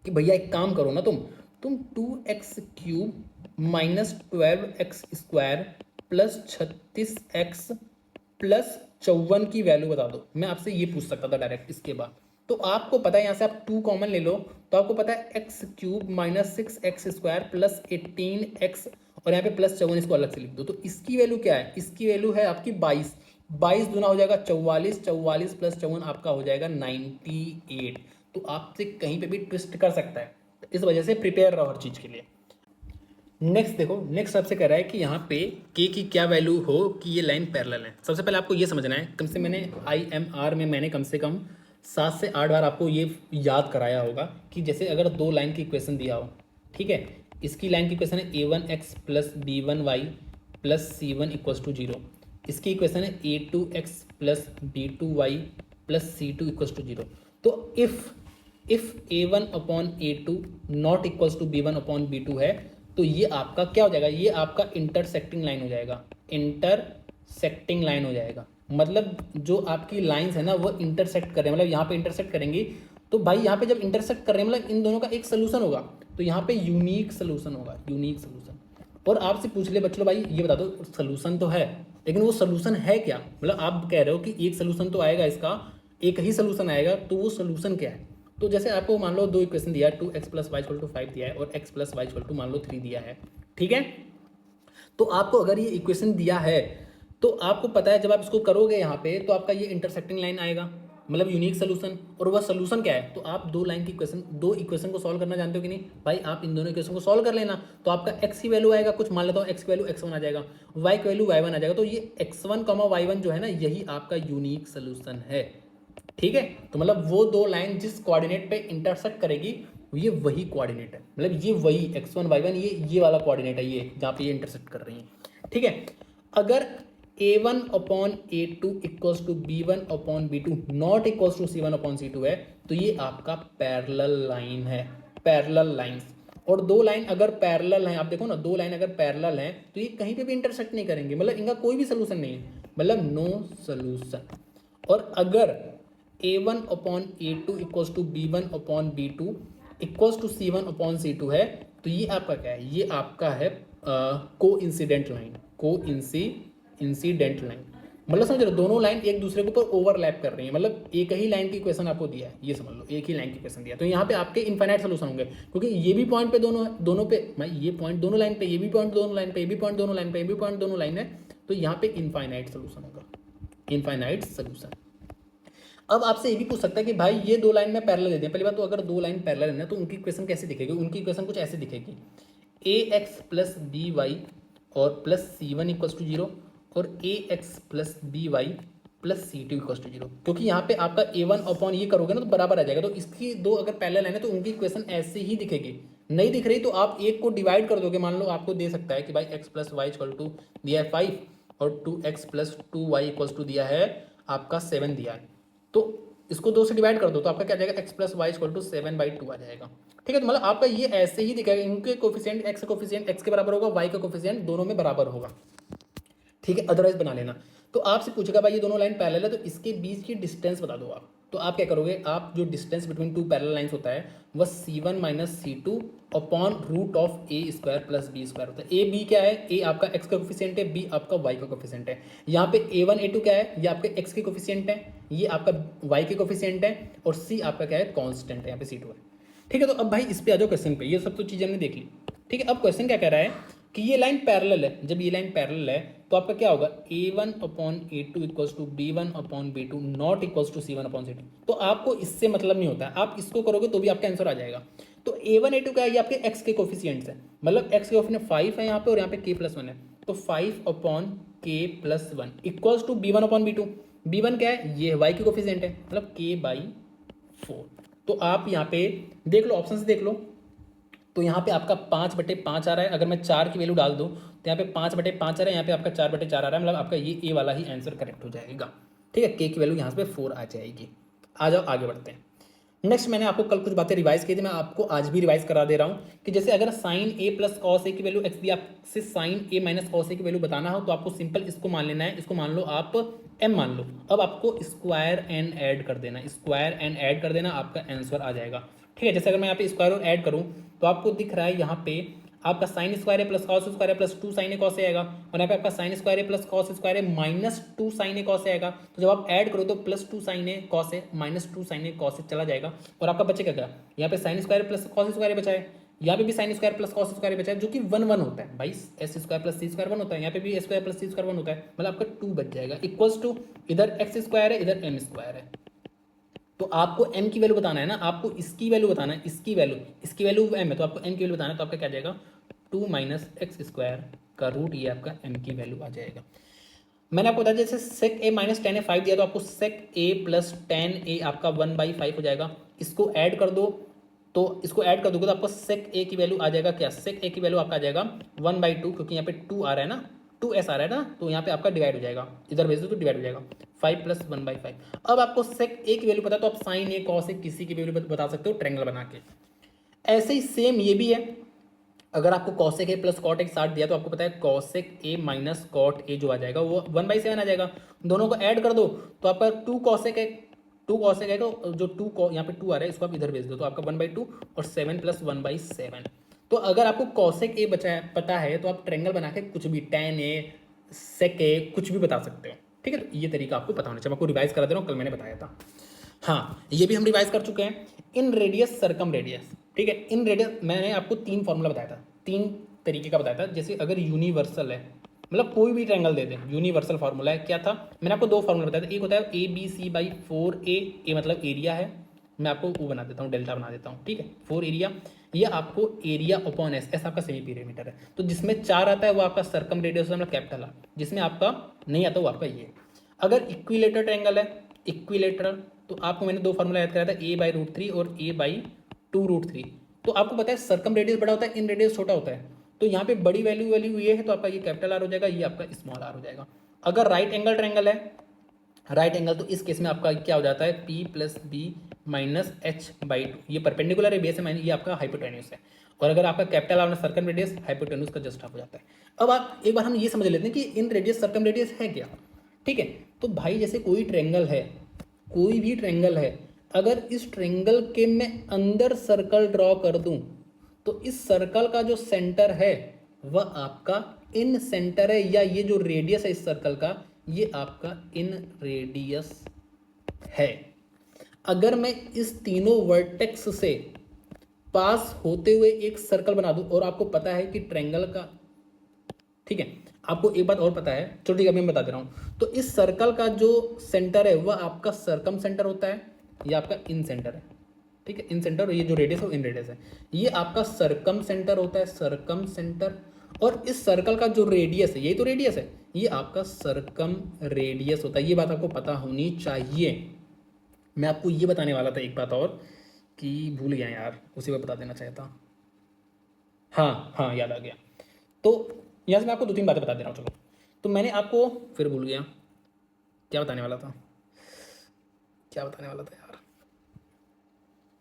कि भैया एक काम करो ना, तुम 2x³ minus 12x square plus 36x plus 54 की वैल्यू बता दो, मैं आपसे ये पूछ सकता था डायरेक्ट इसके बाद। तो आपको पता है यहाँ से आप 2 कॉमन ले लो, तो आपको पता है x³ minus 6x square plus 18x, और यहाँ पे प्लस 54 इसको अलग से लिख दो, तो इसकी वैल्यू क्या है, इसकी वैल्यू है आपकी 22, 22 दूना हो जाएगा 44, 44 प्लस 54 आपका हो जाएगा 98। तो आपसे कहीं पे भी ट्विस्ट कर सकता है, तो इस वजह से प्रिपेयर रहो हर चीज़ के लिए। नेक्स्ट देखो, नेक्स्ट आपसे कह रहा है कि यहाँ पे k की क्या वैल्यू हो कि ये लाइन पैरेलल है। सबसे पहले आपको ये समझना है, कम से मैंने IMR में मैंने कम से कम 7 से 8 बार आपको ये याद कराया होगा कि जैसे अगर 2 लाइन की इक्वेशन दिया हो, ठीक है, इसकी लाइन की इक्वेशन है a1x plus b1y plus c1 equals to 0, इसकी इक्वेशन है a2x plus b2y plus c2 equals to 0। तो if a1 upon a2 not equals to b1 upon b2 है, तो ये आपका क्या हो जाएगा, ये आपका इंटरसेक्टिंग लाइन हो जाएगा, इंटरसेक्टिंग लाइन हो जाएगा, मतलब जो आपकी लाइंस है ना वो इंटरसेक्ट कर रहे हैं, मतलब यहाँ पे इंटरसेक्ट करेंगी, तो भाई यहाँ पे जब इंटरसेक्ट कर रहे हैं मतलब इन दोनों का एक सोल्यूशन होगा, तो यहाँ पे यूनिक सोल्यूशन होगा, यूनिक सोल्यूशन। और आपसे पूछ ले बच्चों भाई ये बता दो सोल्यूशन तो है, लेकिन वो सोल्यूशन है क्या, मतलब आप कह रहे हो कि एक सोल्यूशन तो आएगा, इसका एक ही सोल्यूशन आएगा, तो वो सोल्यूशन क्या है। तो जैसे आपको मान लो 2 इक्वेशन दिया है, 2x plus y equal to 5 दिया है और x plus y equal to मान लो 3 दिया है। ठीक है, तो आपको अगर ये इक्वेशन दिया है तो आपको पता है जब आप इसको करोगे यहाँ पे तो आपका ये इंटरसेक्टिंग लाइन आएगा, मतलब यूनिक सोल्यूशन। और वह सोल्यूशन क्या है, तो आप 2 लाइन की इक्वेशन, 2 इक्वेशन को सॉल्व करना जानते हो कि नहीं भाई, आप इन दोनों इक्वेशन को सॉल्व कर लेना, तो आपका x की वैल्यू आएगा, कुछ मान लेता हूँ x की वैल्यू x1 आ जाएगा, y की वैल्यू y1 आ जाएगा, तो ये x1, y1 जो है ना यही आपका यूनिक सोल्यूशन है। ठीक है, तो मतलब वो 2 लाइन जिस कोऑर्डिनेट पे इंटरसेक्ट करेगी ये वही कोऑर्डिनेट है, मतलब ये वही x1 y1 ये वाला कोऑर्डिनेट है, ये जहाँ पे ये इंटरसेक्ट कर रही है। ठीक है, अगर a1 upon a2 equals to b1 upon b2 not equals to c1 upon c2 है, तो ये आपका पैरेलल लाइन है, पैरेलल लाइंस। और 2 लाइन अगर पैरेलल हैं, आप देखो ना 2 लाइन अगर पैरेलल हैं तो ये कहीं पे भी इंटरसेक्ट नहीं करेंगे, मतलब इनका कोई भी सोल्यूशन नहीं है, मतलब नो सोल्यूशन। और अगर a1 upon a2 equals to b1 upon b2 equals to c1 upon c2 है, तो ये आपका क्या है, ये आपका है को इंसिडेंट लाइन, को इंसिडेंट लाइन, मतलब समझ रहे हो दोनों लाइन एक दूसरे के ऊपर ओवरलैप कर रही है, मतलब एक ही लाइन की इक्वेशन आपको दिया है, ये समझ लो एक ही लाइन की इक्वेशन दिया, तो यहाँ पे आपके इनफाइनाइट सोल्यूशन होंगे, क्योंकि ये भी पॉइंट पे दोनों पे भाई, ये पॉइंट दोनों लाइन पे, ये भी पॉइंट दोनों लाइन पे, ये भी पॉइंट दोनों लाइन पे, ये भी पॉइंट दोनों लाइन है, तो यहाँ पे इनफाइनाइट सोल्यूशन होगा, इनफाइनाइट सोल्यूशन। अब आपसे ये भी पूछ सकता है कि भाई ये 2 लाइन में पैरेलल दे दें, पहली बात तो अगर 2 लाइन पैरेलल है ना तो उनकी इक्वेशन कैसे दिखेगी, उनकी इक्वेशन कुछ ऐसे दिखेगी, ax प्लस बी वाई और प्लस c1 इक्वल्स टू 0 और ax plus b y plus c2 equals to 0, क्योंकि यहाँ पे आपका a1 अपॉन ये करोगे ना तो बराबर आ जाएगा, तो इसकी 2 अगर पैरेलल है ना तो उनकी इक्वेशन ऐसे ही दिखेगी। नहीं दिख रही तो आप एक को डिवाइड कर दोगे, मान लो आपको दे सकता है कि भाई x plus y equal to दिया है 5 और 2x plus 2y equals to दिया है आपका 7 दिया है, तो इसको 2 से डिवाइड कर दो तो आपका क्या जाएगा x plus y equal to 7/2 आ जाएगा। ठीक है, तो मतलब आपका ये ऐसे ही दिखेगा, इनके कोफिशिएंट x का कोफिशिएंट x के बराबर होगा, y का कोफिशिएंट दोनों में बराबर होगा। ठीक है, अदरवाइज बना लेना। तो आपसे पूछेगा भाई ये दोनों लाइन पैरेलल है तो इसके बीच की डिस्टेंस बता दो आप, तो आप क्या करोगे, आप जो distance between two parallel lines होता है वह C1 minus C2 upon root of a square plus b square होता है। ए बी क्या है, ए आपका एक्स का कोफिशिएंट है, बी आपका वाई का कोफिशिएंट है। यहाँ पे A1 A2 क्या है, ये आपके एक्स के कोफिशिएंट है, ये आपका वाई के कोफिशिएंट है, और सी आपका क्या है, कॉन्स्टेंट है, यहाँ पे C2 है। ठीक है, तो अब भाई इस पे आ जाओ क्वेश्चन पे, ये सब तो चीज़ें हमने देख ली। ठीक है, अब क्वेश्चन क्या कह रहा है कि ये लाइन पैरेलल है, जब ये लाइन पैरेलल है तो आपका क्या होगा, A1 upon A2 equals to B1 upon B2 not equals to C1 upon C2। तो आपको इससे मतलब नहीं होता है, आप इसको करोगे तो भी आपका आंसर आ जाएगा। तो A1 A2 क्या है, ये आपके x के कोफिशिएंट्स है, मतलब x के कोफिशिएंट 5 है यहाँ पे और यहाँ पे k प्लस 1 है, तो 5 upon k plus 1 equals to B1 upon B2। B1 क्या है, ये y के कोफिशिएंट है, मतलब k/4। तो आप यहाँ पे देख लो, ऑप्शन से देख लो, तो यहाँ पे आपका 5/5 आ रहा है। अगर मैं 4 की वैल्यू डाल दूँ तो यहाँ पे 5/5 आ रहा है, यहाँ पे आपका 4/4 आ रहा है, मतलब आपका ये ए वाला ही आंसर करेक्ट हो जाएगा। ठीक है, के की वैल्यू यहाँ पे 4 आ जाएगी। आ जाओ आगे बढ़ते हैं। नेक्स्ट, मैंने आपको कल कुछ बातें रिवाइज की थी, मैं आपको आज भी रिवाइज करा दे रहा हूँ कि जैसे अगर sign A plus cos A की वैल्यू एक्स दी, आपसे sign A minus cos A की वैल्यू बताना हो तो आपको सिंपल इसको मान लेना है, इसको मान लो आप m मान लो। अब आपको स्क्वायर एंड ऐड कर देना, स्क्वायर एंड ऐड कर देना, आपका आंसर आ जाएगा। ठीक है, जैसे अगर मैं यहाँ पे स्क्वायर और ऐड करूँ तो आपको दिख रहा है यहाँ पे आपका साइन स्क्वायर है प्लस कॉस स्क्वायर है plus 2 sign A cos A आएगा, और यहाँ पे आपका साइन स्क्वायर है प्लस कॉस स्क्वायर है minus 2 sign A cos A आएगा। तो जब आप ऐड करो तो plus 2 sign A cos A minus 2 sign A cos A चला जाएगा, और आपका बचेगा क्या, यहाँ पे sine square plus cos square बचा है, यहाँ पे भी sine square plus cos square बचा है, जो कि 1 होता है भाई, एस स्क्वायर प्लस सी स्क्वायर 1 होता है, यहाँ पे भी एस स्क्वायर प्लस सी स्क्वायर 1 होता है, मतलब आपका 2 बच जाएगा इक्वल्स टू इधर एक्स स्क्वायर है इधर एम स्क्वायर है। तो आपको m की वैल्यू बताना है ना, आपको इसकी वैल्यू बताना है, इसकी वैल्यू m है, तो आपको m की वैल्यू बताना है, तो आपका क्या जाएगा 2 माइनस एक्स स्क्वायर का रूट, ये आपका m की वैल्यू आ जाएगा। मैंने आपको बताया जैसे सेक a माइनस 10 5 दिया, तो आपको सेक a प्लस 10a आपका 1/5 हो जाएगा। इसको ऐड कर दो, तो इसको ऐड कर दोगे तो आपको सेक a की वैल्यू आ जाएगा क्या, सेक a की वैल्यू आपका आ जाएगा 1/2, क्योंकि यहाँ पे 2 आ रहा है ना, 2s आ रहा है ना, तो यहाँ पे आपका डिवाइड हो जाएगा, इधर भेज दो तो डिवाइड हो जाएगा 5 प्लस 1/5। अब आपको सेक a की वैल्यू पता है तो आप साइन a कॉस a किसी की वैल्यू बता सकते हो ट्रायंगल बना के। ऐसे ही सेम ये भी है, अगर आपको कॉसेक ए प्लस कॉट एक 60 दिया तो आपको पता है cosec a minus cot a जो आ जाएगा वो 1/7 आ जाएगा। दोनों को ऐड कर दो तो आपका 2 कॉसेक है, 2 कॉसेक है, तो जो 2 यहाँ पे 2 आ रहा है इसको आप इधर भेज दो तो आपका 1/2 और 7 प्लस 1/7। तो अगर आपको कॉसेक ए बचा है पता है तो आप ट्रायंगल बना के कुछ भी tan ए सेक ए कुछ भी बता सकते हो। ठीक है, तो ये तरीका आपको पता होना चाहिए, मैं आपको रिवाइज करा दे रहा हूँ, कल मैंने बताया था। हाँ, ये भी हम रिवाइज कर चुके हैं। इन रेडियस सर्कम रेडियस, ठीक है, इन रेडियस मैंने आपको 3 फॉर्मूला बताया था, 3 तरीके का बताया था। जैसे अगर यूनिवर्सल है, मतलब कोई भी ट्रायंगल दे दें, यूनिवर्सल फार्मूला है, क्या था, मैंने आपको 2 फार्मूला बताया था। एक होता है ABC/4A, ए मतलब एरिया है, मैं आपको वो बना देता हूँ, डेल्टा बना देता हूँ। ठीक है, 4 एरिया, ये आपको एरिया अपॉन एस, एस आपका सेमी पीरियमीटर है, तो जिसमें 4 आता है वो आपका सर्कम रेडियस मतलब कैपिटल है, जिसमें आपका नहीं आता वो आपका ये। अगर इक्विलेटर ट्रायंगल है, इक्विलेटरल, तो आपको मैंने 2 फार्मूला याद कराया था, a/√3 और a/2√3। तो आपको पता है सर्कम रेडियस बड़ा होता है, इन रेडियस छोटा होता है, तो यहाँ पे बड़ी वैल्यू ये है तो आपका ये कैपिटल आर हो जाएगा, ये आपका स्मॉल आर हो जाएगा। अगर राइट एंगल ट्रायंगल है, राइट एंगल, तो इस केस में आपका क्या हो जाता है p plus B minus h/2, ये परपेंडिकुलर है बेस है माइनस, ये आपका हाइपोटेन्यूस है। और अगर आपका capital R circum radius hypotenuse का जस्ट हाफ हो जाता है। अब आप एक बार हम ये समझ लेते हैं कि इन रेडियस सर्कम रेडियस है क्या। ठीक है, तो भाई जैसे कोई ट्रायंगल है, कोई भी ट्रायंगल है, अगर इस ट्रायंगल के मैं अंदर सर्कल ड्रॉ कर दूं तो इस सर्कल का जो सेंटर है वह आपका इन सेंटर है, या ये जो रेडियस है इस सर्कल का ये आपका इन रेडियस है। अगर मैं इस तीनों वर्टेक्स से पास होते हुए एक सर्कल बना दूं, और आपको पता है कि ट्रायंगल का, ठीक है, आपको एक बात और पता है, चलो ठीक है, अभी मैं बता दे रहा हूं, तो इस सर्कल का जो सेंटर है वह आपका सर्कम सेंटर होता है, ये आपका इन सेंटर है। ठीक है, इन सेंटर, ये जो रेडियस है इन रेडियस है, ये आपका सर्कम सेंटर होता है, सर्कम सेंटर। और इस सर्कल का जो रेडियस है, यही तो रेडियस है, ये आपका सर्कम रेडियस होता है। ये बात आपको पता होनी चाहिए। मैं आपको ये बताने वाला था एक बात और, कि भूल गया यार, उसी को बता देना चाहता। हाँ हाँ, याद आ गया। तो यहाँ से मैं आपको 2-3 बातें बता दे रहा हूँ। चलो, तो मैंने आपको फिर भूल गया क्या बताने वाला था, क्या बताने वाला था यार।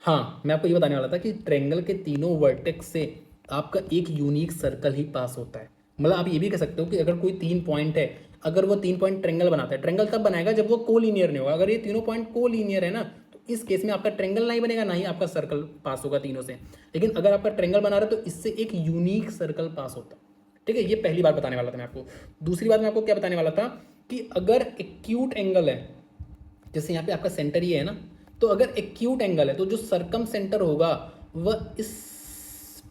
हाँ, मैं आपको ये बताने वाला था कि ट्रायंगल के तीनों वर्टेक्स से आपका एक यूनिक सर्कल ही पास होता है। मतलब आप ये भी कह सकते हो कि अगर कोई 3 पॉइंट है, अगर वो 3 पॉइंट ट्रायंगल बनाता है, ट्रायंगल तब बनाएगा जब वो कोलीनियर नहीं होगा। अगर ये तीनों पॉइंट कोलीनियर है ना, इस केस में आपका ट्रेंगल नहीं बनेगा, ना ही आपका सर्कल पास होगा तीनों से। लेकिन अगर आपका ट्रेंगल बना रहा है तो इससे एक यूनिक सर्कल पास होता है। ठीक है, ये पहली बात बताने वाला था मैं आपको। दूसरी बात मैं आपको क्या बताने वाला था कि अगर एक्यूट एंगल है, जैसे यहाँ पे आपका सेंटर ये है ना, तो अगर एक्यूट एंगल है तो जो सरकम सेंटर होगा वह इस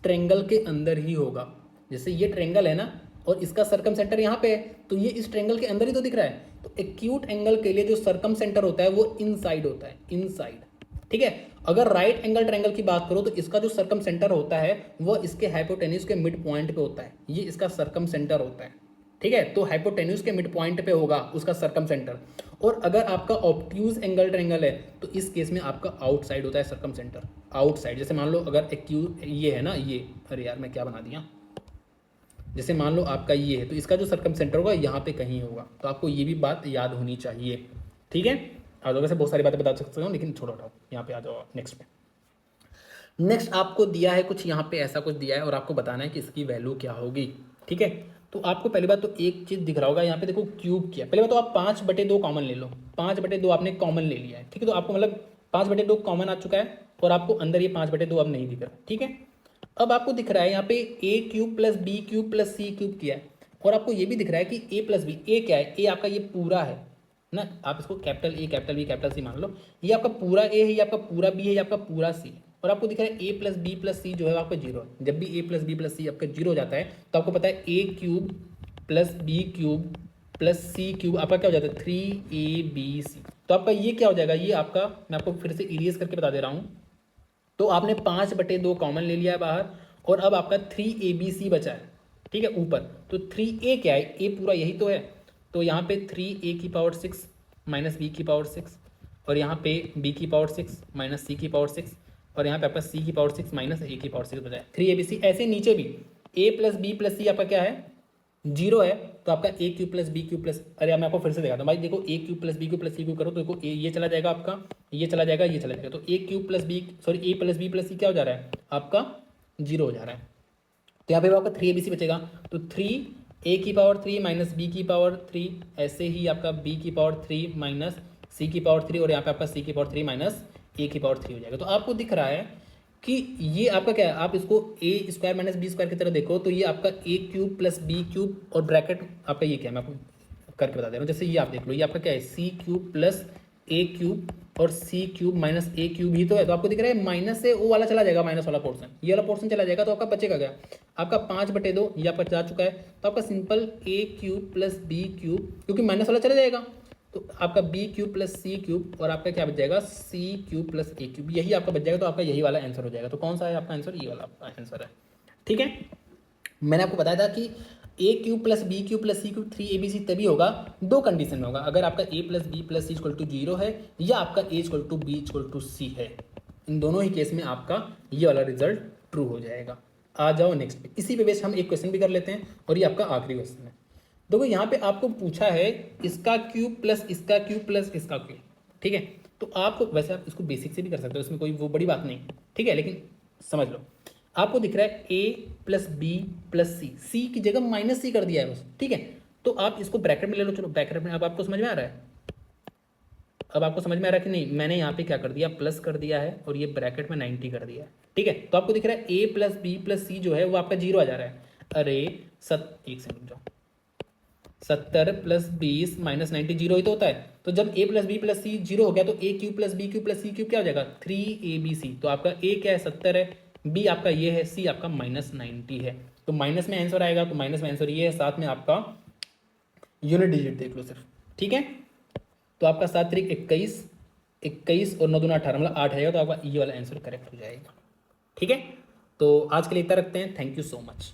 ट्रेंगल के अंदर ही होगा। जैसे ये ट्रेंगल है ना और इसका सरकम सेंटर यहाँ पे है, तो ये इस ट्रेंगल के अंदर ही तो दिख रहा है। तो एक्यूट एंगल के लिए जो सरकम सेंटर होता है वो इनसाइड होता है, इनसाइड। ठीक है, अगर राइट एंगल ट्रायंगल की बात करो तो इसका जो सरकम सेंटर होता है वह इसके हाइपोटेन्यूज के मिड पॉइंट पे होता है, ये इसका सरकम सेंटर होता है। ठीक है, तो हाइपोटेन्यूज के मिड पॉइंट पे होगा उसका सरकम सेंटर। और अगर आपका ऑब्ट्यूज एंगल ट्रायंगल है तो इस केस में आपका आउटसाइड होता है सरकम सेंटर, आउटसाइड। जैसे मान लो अगर ये है ना, ये, अरे यार मैं क्या बना दिया, जैसे मान लो आपका ये है तो इसका जो सरकम सेंटर होगा यहाँ पे कहीं होगा। तो आपको ये भी बात याद होनी चाहिए। ठीक है, आ जाओ, वैसे बहुत सारी बातें बता सकता हूँ लेकिन छोड़ो हटाओ, यहाँ पे आ जाओ नेक्स्ट पे। नेक्स्ट आपको दिया है कुछ, यहाँ पे ऐसा कुछ दिया है और आपको बताना है कि इसकी वैल्यू क्या होगी। ठीक है, तो आपको पहली बात तो एक चीज़ दिख रहा होगा यहाँ पे, देखो क्यूब किया। पहले बात तो आप 5/2 कॉमन ले लो, 5/2 आपने कॉमन ले लिया है। ठीक है, तो आपको मतलब 5/2 कॉमन आ चुका है और आपको अंदर ये 5/2 अब नहीं दिख रहा। ठीक है, अब आपको दिख रहा है यहाँ पे a³ + b³ + c³ किया है और आपको ये भी दिख रहा है कि a + b, a क्या है, a आपका ये पूरा है ना, आप इसको capital A capital B capital C मान लो, ये आपका पूरा A है, ये आपका पूरा B है, ये आपका पूरा C। और आपको दिख रहा है a + b + c जो है आपका 0 है। जब भी a + b + c आपका 0 हो जाता है तो आपको पता है a³ + b³ + c³ आपका क्या हो जाता है 3abc। तो आपका ये क्या हो जाएगा, ये आपका, मैं आपको फिर से इरेज करके बता दे रहा हूँ। तो आपने 5/2 कॉमन ले लिया है बाहर और अब आपका 3abc बचा है। ठीक है, ऊपर तो 3a क्या है, a पूरा यही तो है। तो यहाँ पे 3a⁶ - b⁶ और यहाँ पे b⁶ - c⁶ और यहाँ पे आपका c⁶ - a⁶ बचा है 3abc। ऐसे नीचे भी a + b + c आपका क्या है 0 है, तो आपका a³ + b³ + अरे मैं आपको फिर से दिखाता हूँ भाई, देखो a³ + b³ + c³ करो तो देखो ये चला जाएगा आपका, ये चला जाएगा, ये चला जाएगा। तो a³ + b, sorry a + b + c क्या हो जा रहा है आपका 0 हो जा रहा है। तो यहाँ पे आपका 3abc बचेगा, तो 3a⁻³ - b⁻³ ऐसे ही आपका b⁻³ - c⁻³ और यहाँ पे आपका c⁻³ - a⁻³ हो जाएगा। तो आपको दिख रहा है कि ये आपका क्या है, आप इसको a² - b² की तरह देखो तो ये आपका a³ + b³ और ब्रैकेट आपका ये क्या है, मैं आपको करके बता दे रहा हूँ। जैसे ये आप देख लो, ये आपका क्या है c³ + a³ और c³ - a³ ही तो है। तो आपको दिख रहा है माइनस से वो वाला चला जाएगा, माइनस वाला पोर्सन, ये वाला पोर्सन चला जाएगा, तो आपका बचेगा क्या, आपका 5/2 ये आपका जा चुका है। तो आपका सिंपल a³ + b³ क्योंकि माइनस वाला चला जाएगा तो आपका b³ + c³ और आपका क्या बच जाएगा c³ + a³, यही आपका बच जाएगा। तो आपका यही वाला आंसर हो जाएगा। तो कौन सा है आपका आंसर, ये वाला आपका आंसर है। ठीक है, मैंने आपको बताया था कि a³ + b³ + c³ 3abc तभी होगा, दो कंडीशन में होगा, अगर आपका a + b + c = 0 है या आपका a = b = c है। इन दोनों ही केस में आपका ये वाला रिजल्ट ट्रू हो जाएगा। आ जाओ नेक्स्ट पे, इसी पे बेस हम एक क्वेश्चन भी कर लेते हैं और ये आपका आखिरी क्वेश्चन है। देखो यहाँ पे आपको पूछा है इसका क्यूब प्लस इसका क्यूब प्लस इसका क्यूब। ठीक है, तो आपको वैसे आप इसको बेसिक से भी कर सकते हो, इसमें कोई वो बड़ी बात नहीं। ठीक है, लेकिन समझ लो, आपको दिख रहा है a + b + c, c की जगह -c कर दिया है बस। ठीक है, तो आप इसको ब्रैकेट में ले लो, चलो ब्रैकेट में। अब आपको समझ में आ रहा है, अब आपको समझ में आ रहा है कि नहीं, मैंने यहाँ पे क्या कर दिया, प्लस कर दिया है और ये ब्रैकेट में 90 कर दिया है। ठीक है, तो आपको दिख रहा है a + b + c जो है वो आपका 0 आ जा रहा है। अरे एक सेकंड जाओ, 70 + 20 - 90 0 ही तो होता है। तो जब a + b + c 0 हो गया तो a³ + b³ + c³ क्या हो जाएगा 3abc। तो आपका a क्या है 70 है, b आपका ये है, c आपका -90 है। तो माइनस में आंसर आएगा, तो माइनस में आंसर ये है, साथ में आपका यूनिट डिजिट देख लो सिर्फ। ठीक है, तो आपका 7 × 21, 21 और 9 दूना 18 मतलब 8 आएगा। तो आपका ये वाला आंसर करेक्ट हो जाएगा। ठीक है, तो आज के लिए इतना रखते हैं। Thank you so much.